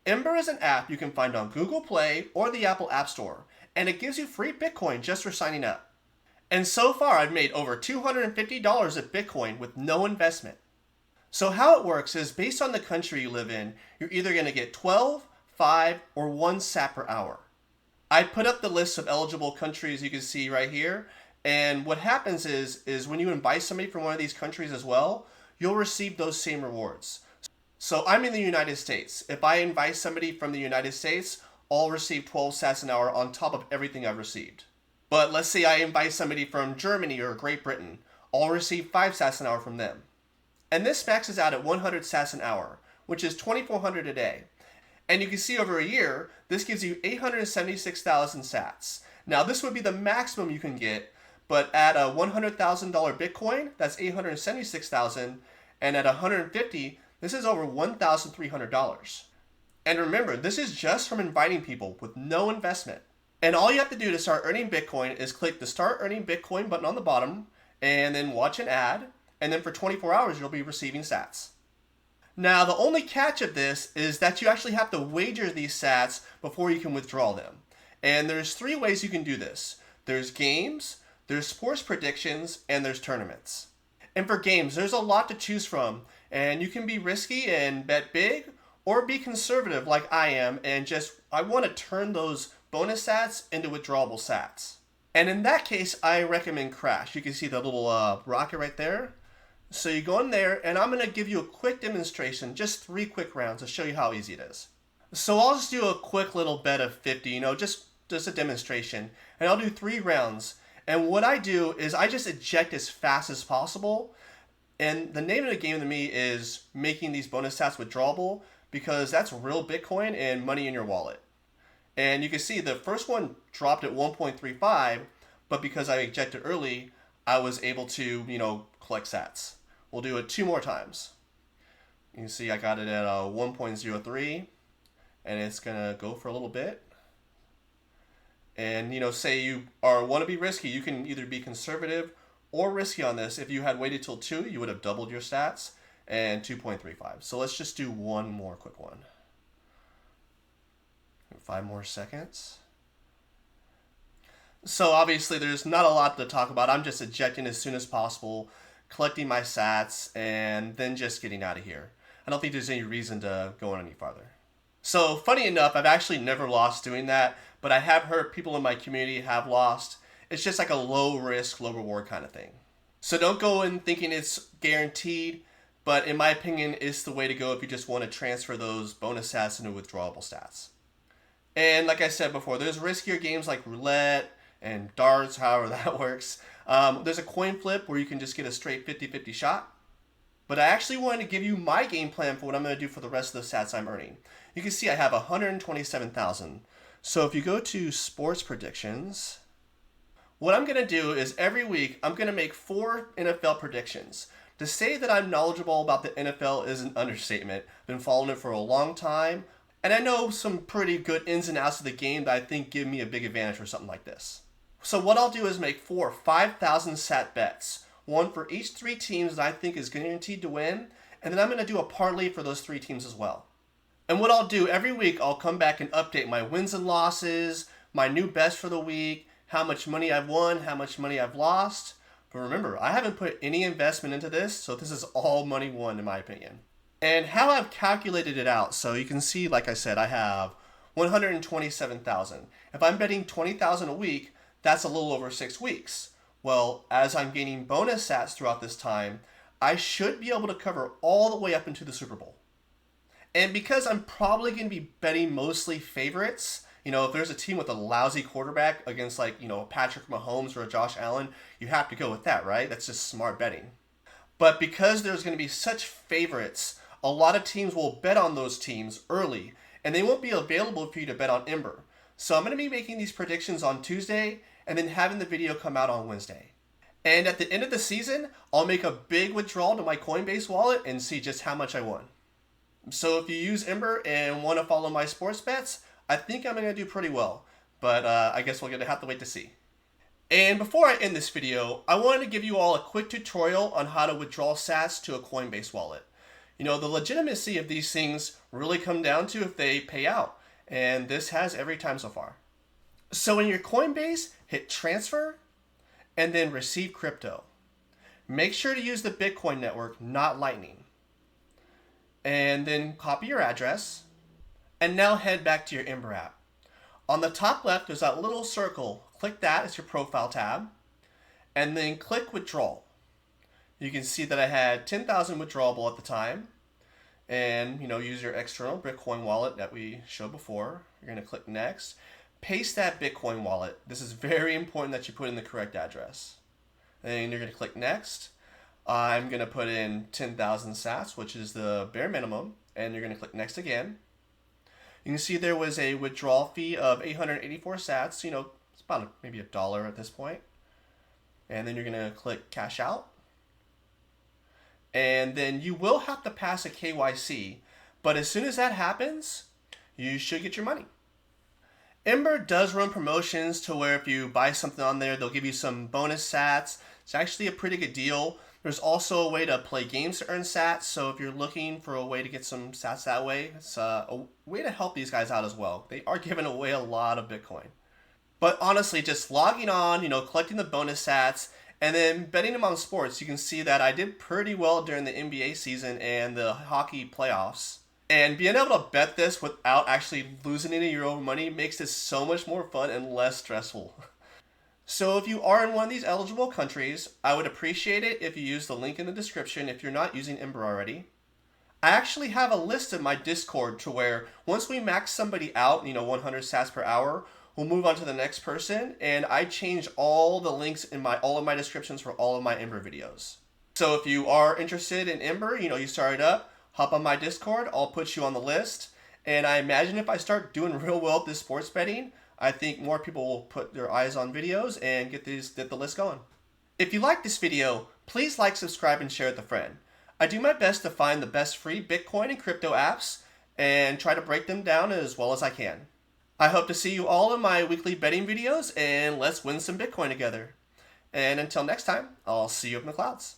Ember is an app you can find on Google Play or the Apple App Store, and it gives you free Bitcoin just for signing up. And so far, I've made over $250 of Bitcoin with no investment. So how it works is based on the country you live in, you're either going to get 12, 5, or 1 sat per hour. I put up the list of eligible countries you can see right here, and what happens is when you invite somebody from one of these countries as well, you'll receive those same rewards. So I'm in the United States. If I invite somebody from the United States, I'll receive 12 sats an hour on top of everything I've received. But let's say I invite somebody from Germany or Great Britain, I'll receive 5 sats an hour from them. And this maxes out at 100 sats an hour, which is 2,400 a day. And you can see over a year, this gives you 876,000 sats. Now this would be the maximum you can get, but at a $100,000 Bitcoin, that's 876,000, and at 150, this is over $1,300. And remember, this is just from inviting people with no investment. And all you have to do to start earning Bitcoin is click the Start Earning Bitcoin button on the bottom, and then watch an ad, and then for 24 hours you'll be receiving sats. Now the only catch of this is that you actually have to wager these sats before you can withdraw them. And there's 3 ways you can do this. There's games, there's sports predictions, and there's tournaments. And for games, there's a lot to choose from, and you can be risky and bet big, or be conservative like I am and I want to turn those bonus sats into withdrawable sats. And in that case, I recommend Crash. You can see the little rocket right there. So you go in there, and I'm going to give you a quick demonstration, just 3 quick rounds to show you how easy it is. So I'll just do a quick little bet of 50, just a demonstration, and I'll do 3 rounds. And what I do is I just eject as fast as possible. And the name of the game to me is making these bonus sats withdrawable, because that's real Bitcoin and money in your wallet. And you can see the first one dropped at 1.35, but because I ejected early, I was able to, collect sats. We'll do it 2 more times. You can see I got it at 1.03, and it's gonna go for a little bit. And say you want to be risky, you can either be conservative or risky on this. If you had waited till 2, you would have doubled your stats, and 2.35. So let's just do 1 more quick one. 5 more seconds. So obviously there's not a lot to talk about. I'm just ejecting as soon as possible, collecting my sats, and then just getting out of here. I don't think there's any reason to go on any farther. So funny enough, I've actually never lost doing that, but I have heard people in my community have lost. It's just like a low risk, low reward kind of thing. So don't go in thinking it's guaranteed, but in my opinion, it's the way to go if you just want to transfer those bonus sats into withdrawable stats. And like I said before, there's riskier games like roulette and darts, however that works. There's a coin flip where you can just get a straight 50-50 shot. But I actually wanted to give you my game plan for what I'm going to do for the rest of the sats I'm earning. You can see I have 127,000. So if you go to sports predictions, what I'm going to do is every week I'm going to make 4 NFL predictions. To say that I'm knowledgeable about the NFL is an understatement. I've been following it for a long time, and I know some pretty good ins and outs of the game that I think give me a big advantage for something like this. So what I'll do is make 4 5,000 sat bets, one for each 3 teams that I think is guaranteed to win, and then I'm going to do a parlay for those 3 teams as well. And what I'll do every week, I'll come back and update my wins and losses, my new best for the week, how much money I've won, how much money I've lost. But remember, I haven't put any investment into this, so this is all money won in my opinion. And how I've calculated it out, so you can see, like I said, I have 127,000. If I'm betting 20,000 a week, that's a little over 6 weeks. Well, as I'm gaining bonus sats throughout this time, I should be able to cover all the way up into the Super Bowl. And because I'm probably going to be betting mostly favorites, if there's a team with a lousy quarterback against Patrick Mahomes or a Josh Allen, you have to go with that, right? That's just smart betting. But because there's going to be such favorites, a lot of teams will bet on those teams early, and they won't be available for you to bet on Ember. So I'm going to be making these predictions on Tuesday, and then having the video come out on Wednesday. And at the end of the season, I'll make a big withdrawal to my Coinbase wallet and see just how much I won. So if you use Ember and want to follow my sports bets, I think I'm going to do pretty well. But I guess we're going to have to wait to see. And before I end this video, I wanted to give you all a quick tutorial on how to withdraw sats to a Coinbase wallet. You know, the legitimacy of these things really come down to if they pay out. And this has every time so far. So in your Coinbase, hit transfer and then receive crypto. Make sure to use the Bitcoin network, not Lightning. And then copy your address. And now head back to your Ember app. On the top left, there's that little circle. Click that as your profile tab. And then click withdrawal. You can see that I had 10,000 withdrawable at the time. And, use your external Bitcoin wallet that we showed before. You're going to click next. Paste that Bitcoin wallet. This is very important that you put in the correct address. Then you're going to click next. I'm going to put in 10,000 sats, which is the bare minimum. And you're going to click next again. You can see there was a withdrawal fee of 884 sats. It's about maybe $1 at this point. And then you're going to click cash out. And then you will have to pass a KYC. But as soon as that happens, you should get your money. Ember does run promotions to where if you buy something on there, they'll give you some bonus sats. It's actually a pretty good deal. There's also a way to play games to earn sats. So if you're looking for a way to get some sats that way, it's a way to help these guys out as well. They are giving away a lot of Bitcoin. But honestly, just logging on, collecting the bonus sats, and then betting them on sports, you can see that I did pretty well during the NBA season and the hockey playoffs. And being able to bet this without actually losing any of your own money makes this so much more fun and less stressful. So if you are in one of these eligible countries, I would appreciate it if you use the link in the description if you're not using Ember already. I actually have a list in my Discord to where once we max somebody out, 100 sats per hour, we'll move on to the next person, and I change all the links in all of my descriptions for all of my Ember videos. So if you are interested in Ember, you start it up, hop on my Discord, I'll put you on the list, and I imagine if I start doing real well at this sports betting, I think more people will put their eyes on videos and get the list going. If you like this video, please like, subscribe, and share it with a friend. I do my best to find the best free Bitcoin and crypto apps and try to break them down as well as I can. I hope to see you all in my weekly betting videos, and let's win some Bitcoin together. And until next time, I'll see you up in the clouds.